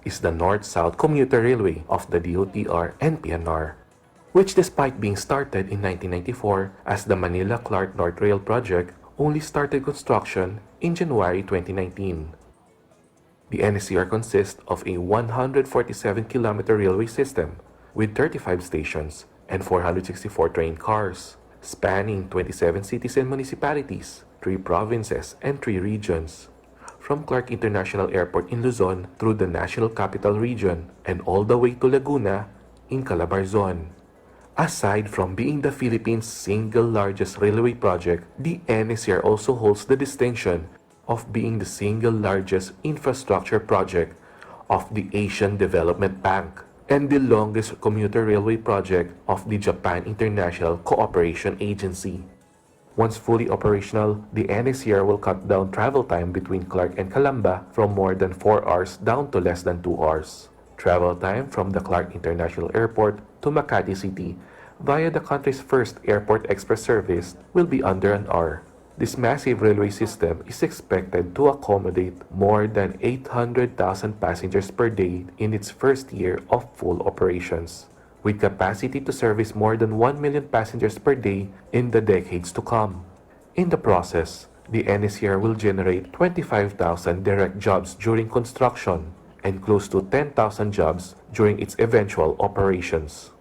is the North-South Commuter Railway of the DOTR and PNR, which despite being started in 1994 as the Manila-Clark North Rail Project, only started construction in January 2019. The NSCR consists of a 147-kilometer railway system with 35 stations and 464 train cars, spanning 27 cities and municipalities, 3 provinces, and 3 regions, from Clark International Airport in Luzon through the National Capital Region and all the way to Laguna in Calabarzon. Aside from being the Philippines' single largest railway project, the NSCR also holds the distinction of being the single largest infrastructure project of the Asian Development Bank and the longest commuter railway project of the Japan International Cooperation Agency. Once fully operational, the NSCR will cut down travel time between Clark and Calamba from more than 4 hours down to less than 2 hours. Travel time from the Clark International Airport to Makati City via the country's first airport express service will be under an hour. This massive railway system is expected to accommodate more than 800,000 passengers per day in its first year of full operations, with capacity to service more than 1 million passengers per day in the decades to come. In the process, the NSCR will generate 25,000 direct jobs during construction and close to 10,000 jobs during its eventual operations.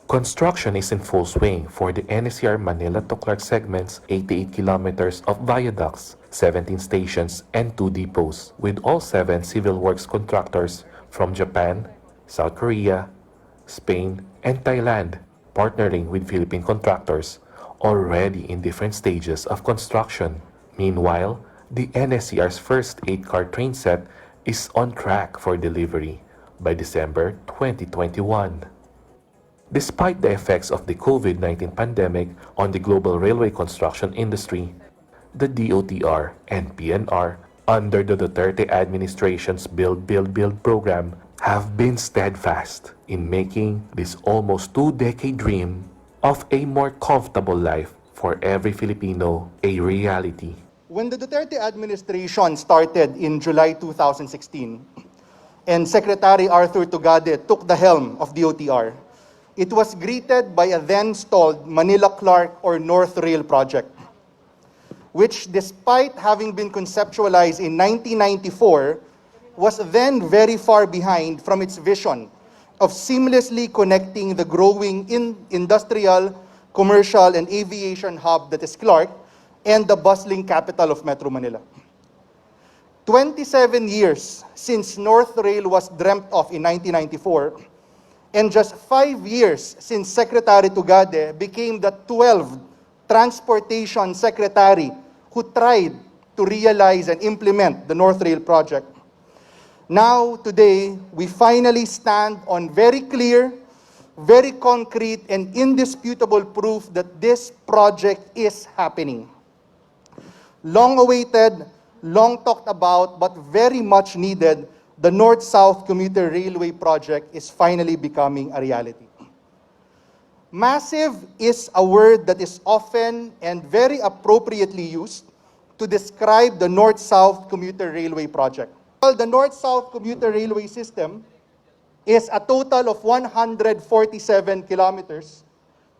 Construction is in full swing for the NSCR Manila to Clark segment's 88 kilometers of viaducts, 17 stations, and 2 depots, with all 7 civil works contractors from Japan, South Korea, Spain, and Thailand, partnering with Philippine contractors, already in different stages of construction. Meanwhile, the NSCR's first 8-car train set is on track for delivery by December 2021. Despite the effects of the COVID-19 pandemic on the global railway construction industry, the DOTR and PNR, under the Duterte administration's Build, Build, Build program, have been steadfast in making this almost 2-decade dream of a more comfortable life for every Filipino a reality. When the Duterte administration started in July 2016 and Secretary Arthur Tugade took the helm of DOTR, it was greeted by a then-stalled Manila-Clark or North Rail project, which despite having been conceptualized in 1994, was then very far behind from its vision of seamlessly connecting the growing industrial, commercial, and aviation hub that is Clark and the bustling capital of Metro Manila. 27 years since North Rail was dreamt of in 1994, and just 5 years since Secretary Tugade became the 12th Transportation Secretary who tried to realize and implement the North Rail project. Now, today, we finally stand on very clear, very concrete, and indisputable proof that this project is happening. Long awaited, long talked about, but very much needed, the North-South Commuter Railway project is finally becoming a reality. Massive is a word that is often and very appropriately used to describe the North-South Commuter Railway project. The North-South Commuter Railway system is a total of 147 kilometers,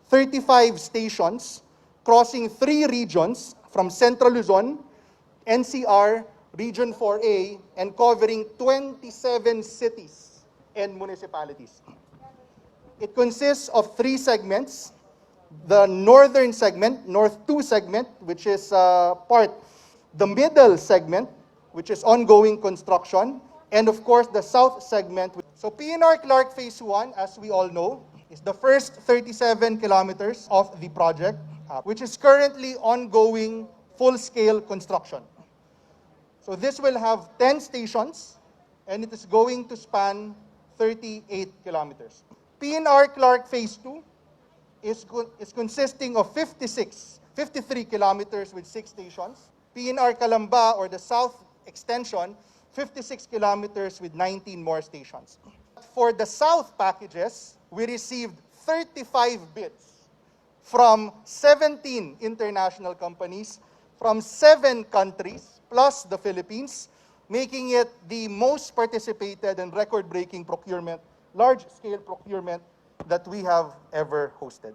35 stations, crossing 3 regions from Central Luzon, NCR, Region 4A, and covering 27 cities and municipalities. It consists of 3 segments. The northern segment, North 2 segment, which is the middle segment, which is ongoing construction, and of course the south segment. So PNR Clark Phase 1, as we all know, is the first 37 kilometers of the project, which is currently ongoing full-scale construction. So this will have 10 stations, and it is going to span 38 kilometers. PNR Clark Phase 2 is consisting of 53 kilometers with 6 stations. PNR Calamba, or the south extension, 56 kilometers with 19 more stations. For the south packages, we received 35 bids from 17 international companies from 7 countries, plus the Philippines, making it the most participated and record-breaking procurement, large-scale procurement that we have ever hosted.